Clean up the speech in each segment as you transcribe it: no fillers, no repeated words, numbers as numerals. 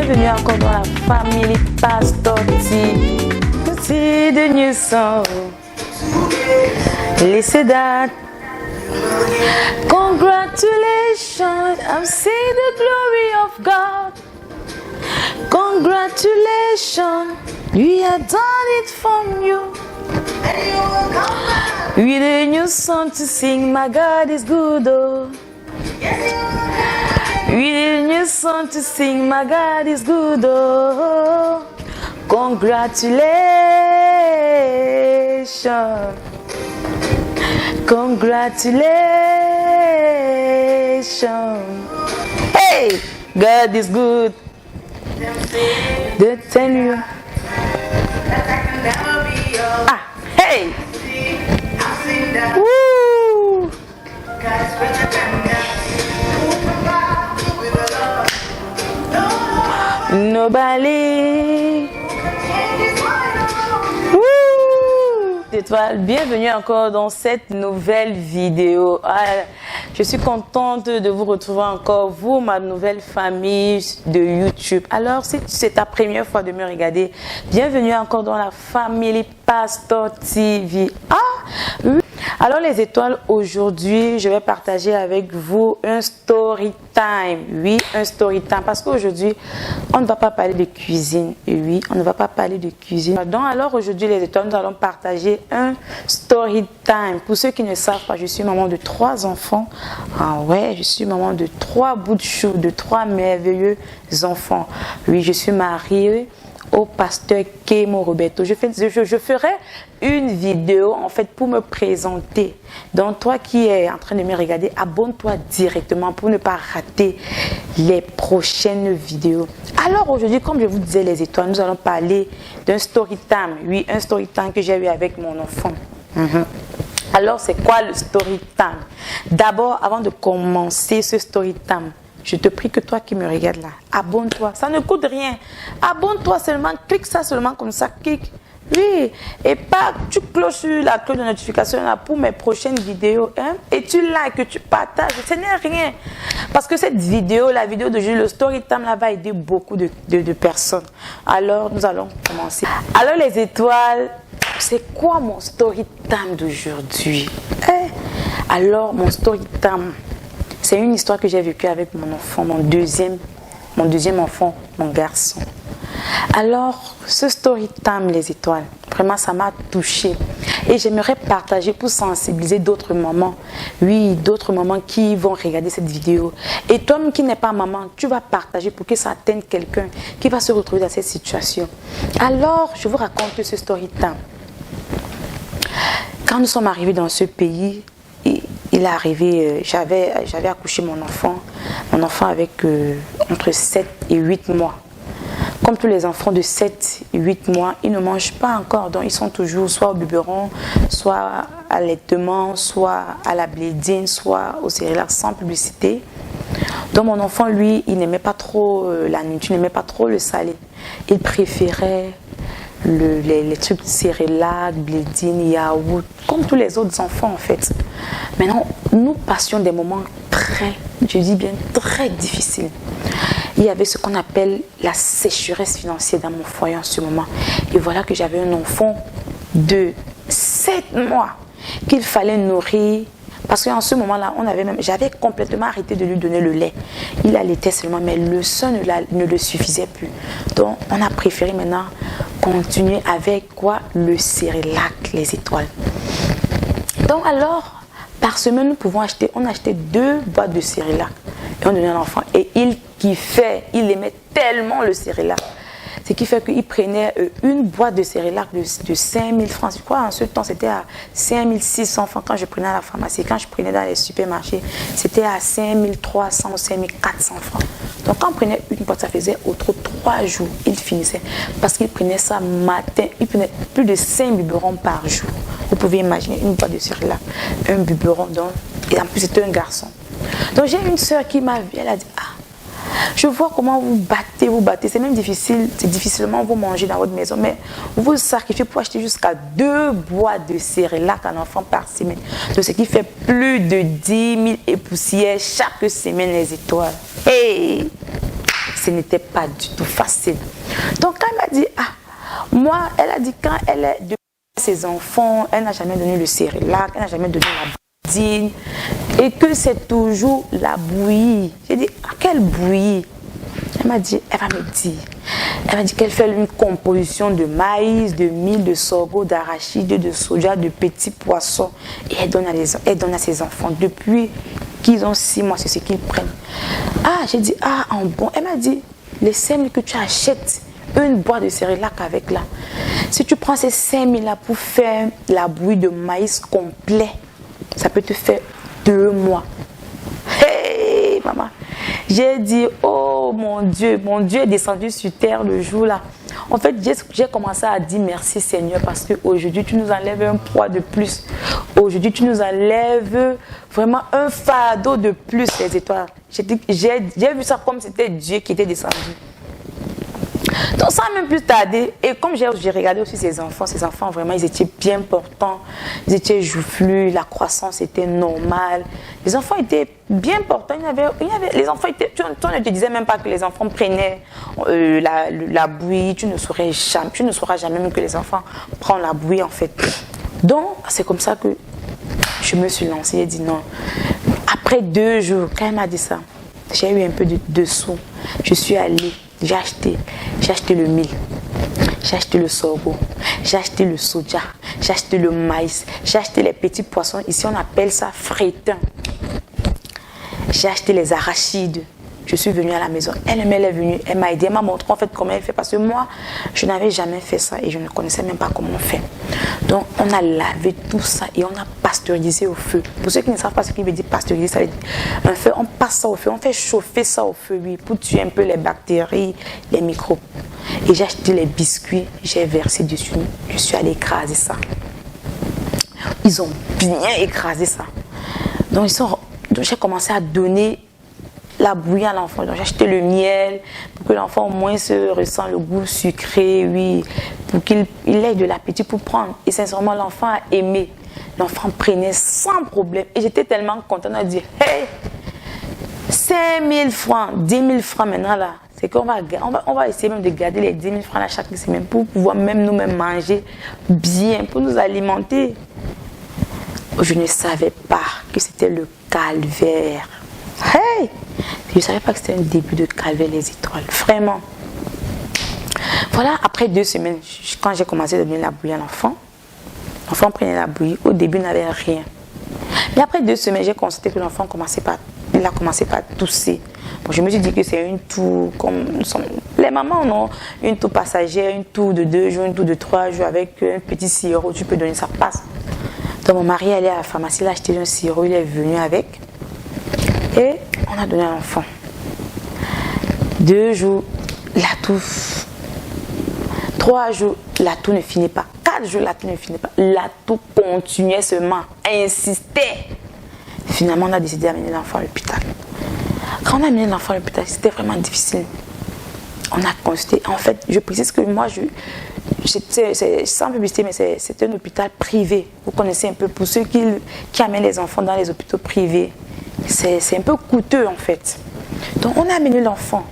bienvenue encore dans la famille Pastor T. See the new song. Listen that. Congratulations, I'm seeing the glory of God. Congratulations, we have done it from you. With a new song to sing, my God is good, oh. With a new song to sing, my God is good, oh. Congratulations. Congratulations. Hey, God is good. They tell you. Ah, hey. Woo. Nobody. Étoile, bienvenue encore dans cette nouvelle vidéo. Je suis contente de vous retrouver encore, vous, ma nouvelle famille de YouTube. Alors, si c'est ta première fois de me regarder, bienvenue encore dans la famille Pastor TV. Oui. Alors les étoiles, aujourd'hui, je vais partager avec vous un story time. Oui, un story time. Parce qu'aujourd'hui, on ne va pas parler de cuisine. Oui, on ne va pas parler de cuisine. Donc alors aujourd'hui, les étoiles, nous allons partager un story time. Pour ceux qui ne savent pas, je suis maman de 3 enfants. Ah ouais, je suis maman de 3 bouts de chou, de 3 merveilleux enfants. Oui, je suis mariée au pasteur Kemo Roberto. Je ferai une vidéo en fait pour me présenter. Donc toi qui es en train de me regarder, abonne-toi directement pour ne pas rater les prochaines vidéos. Alors aujourd'hui, comme je vous disais les étoiles, nous allons parler d'un story time. Oui, un story time que j'ai eu avec mon enfant. Alors c'est quoi le story time? D'abord, avant de commencer ce story time, je te prie que toi qui me regardes là, abonne-toi. Ça ne coûte rien. Abonne-toi seulement, clique ça seulement comme ça, clique. Oui, et pas, tu cloches sur la cloche de notification là pour mes prochaines vidéos. Hein? Et tu likes, tu partages. Ce n'est rien. Parce que cette vidéo, la vidéo de le story time là va aider beaucoup de personnes. Alors, nous allons commencer. Alors les étoiles, c'est quoi mon story time d'aujourd'hui? Alors, mon story time, c'est une histoire que j'ai vécue avec mon enfant, mon deuxième enfant, mon garçon. Alors, ce story time, les étoiles, vraiment, ça m'a touchée. Et j'aimerais partager pour sensibiliser d'autres mamans. Oui, d'autres mamans qui vont regarder cette vidéo. Et toi qui n'es pas maman, tu vas partager pour que ça atteigne quelqu'un qui va se retrouver dans cette situation. Alors, je vous raconte ce story time. Quand nous sommes arrivés dans ce pays, il est arrivé, j'avais accouché mon enfant avec entre 7 et 8 mois. Comme tous les enfants de 7 et 8 mois, ils ne mangent pas encore, donc ils sont toujours soit au biberon, soit à l'allaitement, soit à la blédine, soit au céréales sans publicité. Donc mon enfant, lui, il n'aimait pas trop la nourriture, il n'aimait pas trop le salé. Il préférait les trucs céréales, blédine, yaourt, comme tous les autres enfants en fait. Maintenant, nous passions des moments très difficiles. Il y avait ce qu'on appelle la sécheresse financière dans mon foyer en ce moment. Et voilà que j'avais un enfant de 7 mois qu'il fallait nourrir. Parce qu'en ce moment-là, j'avais complètement arrêté de lui donner le lait. Il allaitait seulement, mais le sein ne le suffisait plus. Donc, on a préféré maintenant continuer avec quoi? Le cérélac, les étoiles. Donc alors, par semaine, on achetait 2 boîtes de cérélac. Et on donnait à l'enfant. Et il kiffait, il aimait tellement le cérélac. Ce qui fait qu'il prenait une boîte de cérélac de 5 000 francs. Je crois en ce temps, c'était à 5 600 francs quand je prenais à la pharmacie. Quand je prenais dans les supermarchés, c'était à 5 300 ou 5 400 francs. Donc quand on prenait une boîte, ça faisait autour de 3 jours. Il finissait. Parce qu'il prenait ça matin. Il prenait plus de 5 biberons par jour. Vous pouvez imaginer une boîte de cérélac, un biberon. Donc, et en plus, c'était un garçon. Donc j'ai une soeur qui m'a vue, elle a dit, je vois comment vous battez, c'est même difficile, c'est difficilement vous mangez dans votre maison, mais vous vous sacrifiez pour acheter jusqu'à 2 boîtes de cérélac à l'enfant par semaine. Donc ce qui fait plus de 10 000 époussières chaque semaine, les étoiles. Hey! ce n'était pas du tout facile. Donc quand elle m'a dit, moi, elle a dit quand elle est de ses enfants, elle n'a jamais donné le cérélac, elle n'a jamais donné la boudine, et que c'est toujours la bouillie. J'ai dit, quelle bouillie? Elle m'a dit, elle m'a dit qu'elle fait une composition de maïs, de mil, de sorgho, d'arachide, de soja, de petits poissons. Et elle donne à ses enfants. Depuis qu'ils ont 6 mois, c'est ce qu'ils prennent. J'ai dit, en bon. Elle m'a dit, les 5 000 que tu achètes, une boîte de cérélac avec là. Si tu prends ces 5 000 là pour faire la bouillie de maïs complet, ça peut te faire 2 mois. Hey, maman. J'ai dit, oh mon Dieu est descendu sur terre le jour là. En fait, j'ai commencé à dire merci Seigneur parce qu'aujourd'hui, tu nous enlèves un poids de plus. Aujourd'hui, tu nous enlèves vraiment un fardeau de plus, les étoiles. J'ai vu ça comme c'était Dieu qui était descendu. Donc, sans même plus tarder, et comme j'ai regardé aussi ses enfants vraiment, ils étaient bien portants, ils étaient joufflus, la croissance était normale. Les enfants étaient bien portants, les enfants étaient, tu ne te disais même pas que les enfants prenaient la bouillie, tu ne sauras jamais même que les enfants prennent la bouillie en fait. Donc, c'est comme ça que je me suis lancée et dit non. Après 2 jours, quand elle m'a dit ça, j'ai eu un peu de sous, je suis allée. J'ai acheté le mil, j'ai acheté le sorgho, j'ai acheté le soja, j'ai acheté le maïs, j'ai acheté les petits poissons, ici on appelle ça frétin. J'ai acheté les arachides. Je suis venue à la maison, elle est venue, elle m'a aidé, elle m'a montré en fait comment elle fait parce que moi, je n'avais jamais fait ça et je ne connaissais même pas comment on fait. Donc on a lavé tout ça et on a pasteurisé au feu. Pour ceux qui ne savent pas ce qu'il veut dire pasteuriser, ça veut dire un feu, on passe ça au feu, on fait chauffer ça au feu, oui, pour tuer un peu les bactéries, les microbes. Et j'ai acheté les biscuits, j'ai versé dessus, je suis allée écraser ça. Ils ont bien écrasé ça. Donc j'ai commencé à donner la bouillie à l'enfant. Donc j'ai acheté le miel pour que l'enfant au moins se ressent le goût sucré, oui, pour qu'il ait de l'appétit pour prendre. Et sincèrement, l'enfant a aimé. L'enfant prenait sans problème. Et j'étais tellement contente de dire, hey, 5 000 francs, 10 000 francs maintenant là. C'est qu'on va essayer même de garder les 10 000 francs là chaque semaine pour pouvoir même nous-mêmes manger bien, pour nous alimenter. Je ne savais pas que c'était le calvaire. Hey! Je ne savais pas que c'était un début de calvaire, les étoiles. Vraiment. Voilà, après 2 semaines, quand j'ai commencé à donner la bouillie à l'enfant prenait la bouillie. Au début, il n'avait rien. Mais après 2 semaines, j'ai constaté que l'enfant a commencé par tousser. Bon, je me suis dit que c'est une toux, comme les mamans ont une toux passagère, une toux de 2 jours, une toux de 3 jours avec un petit sirop, tu peux donner, ça passe. Donc mon mari allait à la pharmacie, il a acheté un sirop, il est venu avec. Et on a donné à l'enfant. 2 jours, la toux. 3 jours, la toux ne finit pas. 4 jours, la toux ne finit pas. La toux continuait seulement, insistait. Finalement, on a décidé d'amener l'enfant à l'hôpital. Quand on a amené l'enfant à l'hôpital, c'était vraiment difficile. On a consulté. En fait, je précise que moi, c'est sans publicité, mais c'est un hôpital privé. Vous connaissez un peu, pour ceux qui amènent les enfants dans les hôpitaux privés. C'est un peu coûteux en fait. Donc on a amené l'enfant.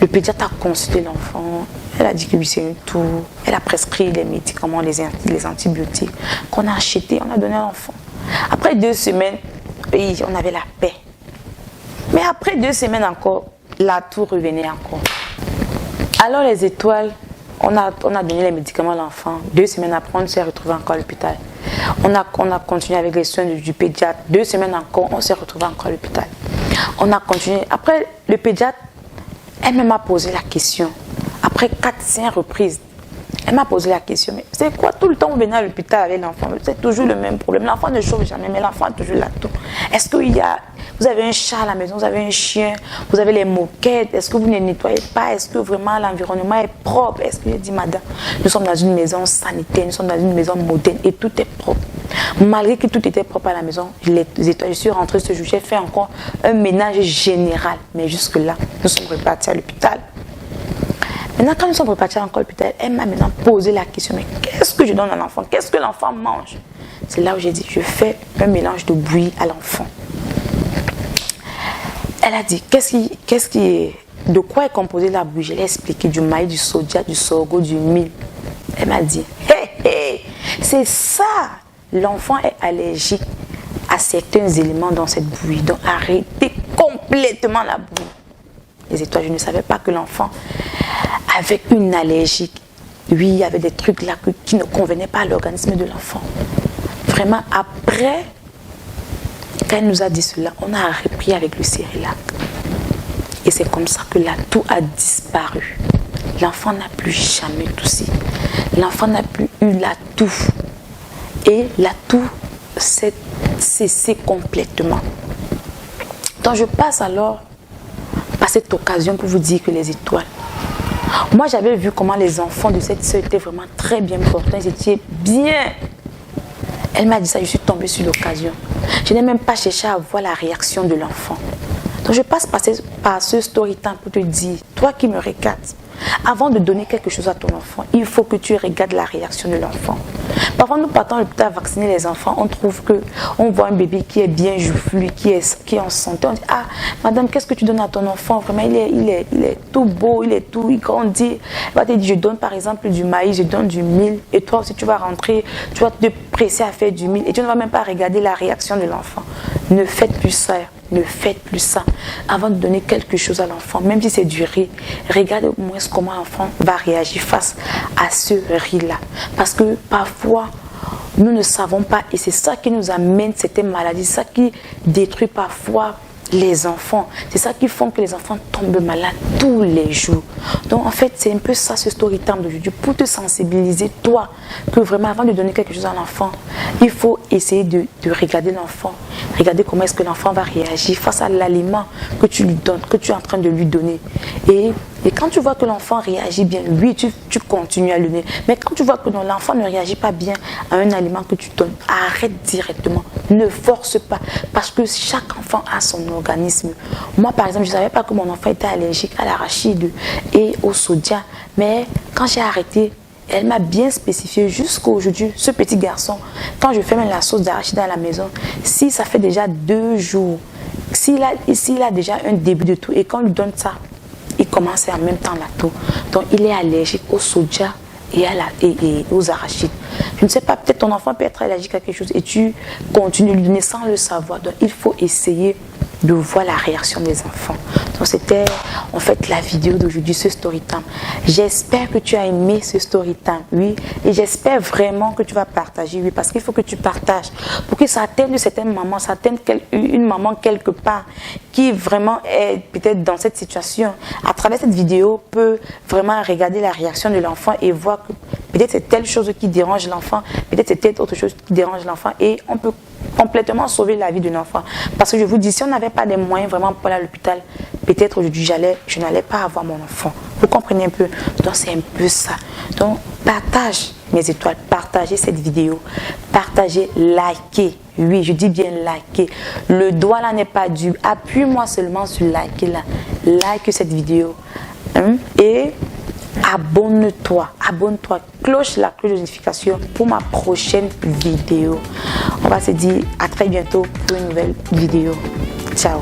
Le pédiatre a consulté l'enfant. Elle a dit que lui c'est une toux. Elle a prescrit les médicaments, les antibiotiques qu'on a achetés, on a donné à l'enfant. Après 2 semaines, on avait la paix. Mais après 2 semaines encore, la toux revenait encore. Alors les étoiles, on a donné les médicaments à l'enfant. 2 semaines après, on s'est retrouvé encore à l'hôpital. On a continué avec les soins du pédiatre. 2 semaines encore, on s'est retrouvé encore à l'hôpital. On a continué. Après, le pédiatre, elle m'a posé la question. Après 4-5 reprises, elle m'a posé la question. Mais c'est quoi tout le temps vous venez à l'hôpital avec l'enfant? C'est toujours le même problème. L'enfant ne chauffe jamais, mais l'enfant a toujours la toux. Est-ce que vous avez un chat à la maison, vous avez un chien, vous avez les moquettes, est-ce que vous ne nettoyez pas? Est-ce que vraiment l'environnement est propre? Est-ce que je dis, madame, nous sommes dans une maison sanitaire, nous sommes dans une maison moderne et tout est propre. Malgré que tout était propre à la maison, je suis rentrée ce jour, j'ai fait encore un ménage général. Mais jusque-là, nous sommes repartis à l'hôpital. Maintenant, quand nous sommes repartis encore à l'hôpital, elle m'a maintenant posé la question, mais qu'est-ce que je donne à l'enfant? Qu'est-ce que l'enfant mange? C'est là où j'ai dit, je fais un mélange de bouillie à l'enfant. Elle a dit, qu'est-ce qui est de quoi est composée la bouillie? Je l'ai expliqué, du maïs, du soja, du sorgho, du mil. Elle m'a dit, c'est ça. L'enfant est allergique à certains éléments dans cette bouillie. Donc arrêtez complètement la bouillie. Les étoiles, je ne savais pas que l'enfant avait une allergie. Oui, il y avait des trucs là qui ne convenaient pas à l'organisme de l'enfant. Vraiment, après, quand elle nous a dit cela, on a repris avec le Cerelac. Et c'est comme ça que là, tout a disparu. L'enfant n'a plus jamais toussé. L'enfant n'a plus eu la toux. Et la toux s'est cessée complètement. Donc je passe alors par cette occasion pour vous dire que les étoiles. Moi j'avais vu comment les enfants de cette soeur étaient vraiment très bien portants. Ils étaient bien. Elle m'a dit ça, je suis tombée sur l'occasion. Je n'ai même pas cherché à voir la réaction de l'enfant. Donc je passe par ce story time pour te dire, toi qui me regardes, avant de donner quelque chose à ton enfant, il faut que tu regardes la réaction de l'enfant. Parfois, nous partons à l'hôpital vacciner les enfants, on trouve que on voit un bébé qui est bien joufflu, qui est en santé. On dit, ah, madame, qu'est-ce que tu donnes à ton enfant? Vraiment, il est tout beau, il grandit. Elle va te dire, je donne par exemple du maïs, je donne du mil. Et toi aussi, tu vas rentrer, tu vas te presser à faire du mil. Et tu ne vas même pas regarder la réaction de l'enfant. Ne faites plus ça. Ne faites plus ça. Avant de donner quelque chose à l'enfant, même si c'est du riz, regardez au moins comment l'enfant va réagir face à ce riz-là. Parce que parfois, nous ne savons pas, et c'est ça qui nous amène certaines maladies, c'est ça qui détruit parfois les enfants. C'est ça qui fait que les enfants tombent malades tous les jours. Donc en fait, c'est un peu ça ce story time d'aujourd'hui, pour te sensibiliser, toi, que vraiment avant de donner quelque chose à l'enfant, il faut essayer de regarder l'enfant. Regarder comment est-ce que l'enfant va réagir face à l'aliment que tu lui donnes, que tu es en train de lui donner. Et quand tu vois que l'enfant réagit bien, oui, tu continues à le donner. Mais quand tu vois que l'enfant ne réagit pas bien à un aliment que tu donnes, arrête directement. Ne force pas. Parce que chaque enfant a son organisme. Moi, par exemple, je ne savais pas que mon enfant était allergique à l'arachide et au soja. Mais quand j'ai arrêté, elle m'a bien spécifié jusqu'à aujourd'hui, ce petit garçon, quand je fais même la sauce d'arachide à la maison, si ça fait déjà 2 jours, s'il a déjà un début de toux et qu'on lui donne ça, il commence en même temps la toux. Donc il est allergique au soja et aux arachides. Je ne sais pas, peut-être ton enfant peut être allergique à quelque chose et tu continues de lui donner sans le savoir. Donc il faut essayer de voir la réaction des enfants. Donc c'était en fait la vidéo d'aujourd'hui, ce story time. J'espère que tu as aimé ce story time, oui, et j'espère vraiment que tu vas partager, oui, parce qu'il faut que tu partages pour que ça atteigne certaines mamans, ça atteigne une maman quelque part qui vraiment est peut-être dans cette situation. À travers cette vidéo, peut vraiment regarder la réaction de l'enfant et voir que peut-être c'est telle chose qui dérange l'enfant, peut-être c'est telle autre chose qui dérange l'enfant, et on peut complètement sauver la vie de l'enfant. Parce que je vous dis, si on n'avait pas des moyens vraiment pour aller à l'hôpital, peut-être aujourd'hui je n'allais pas avoir mon enfant. Vous comprenez un peu? Donc c'est un peu ça. Donc partage mes étoiles, partagez cette vidéo, partagez, likez. Oui, je dis bien liker. Le doigt là n'est pas dû. Appuie-moi seulement sur liker là. Like cette vidéo. Et abonne-toi, cloche la cloche de notification pour ma prochaine vidéo. On va se dire à très bientôt pour une nouvelle vidéo. Ciao.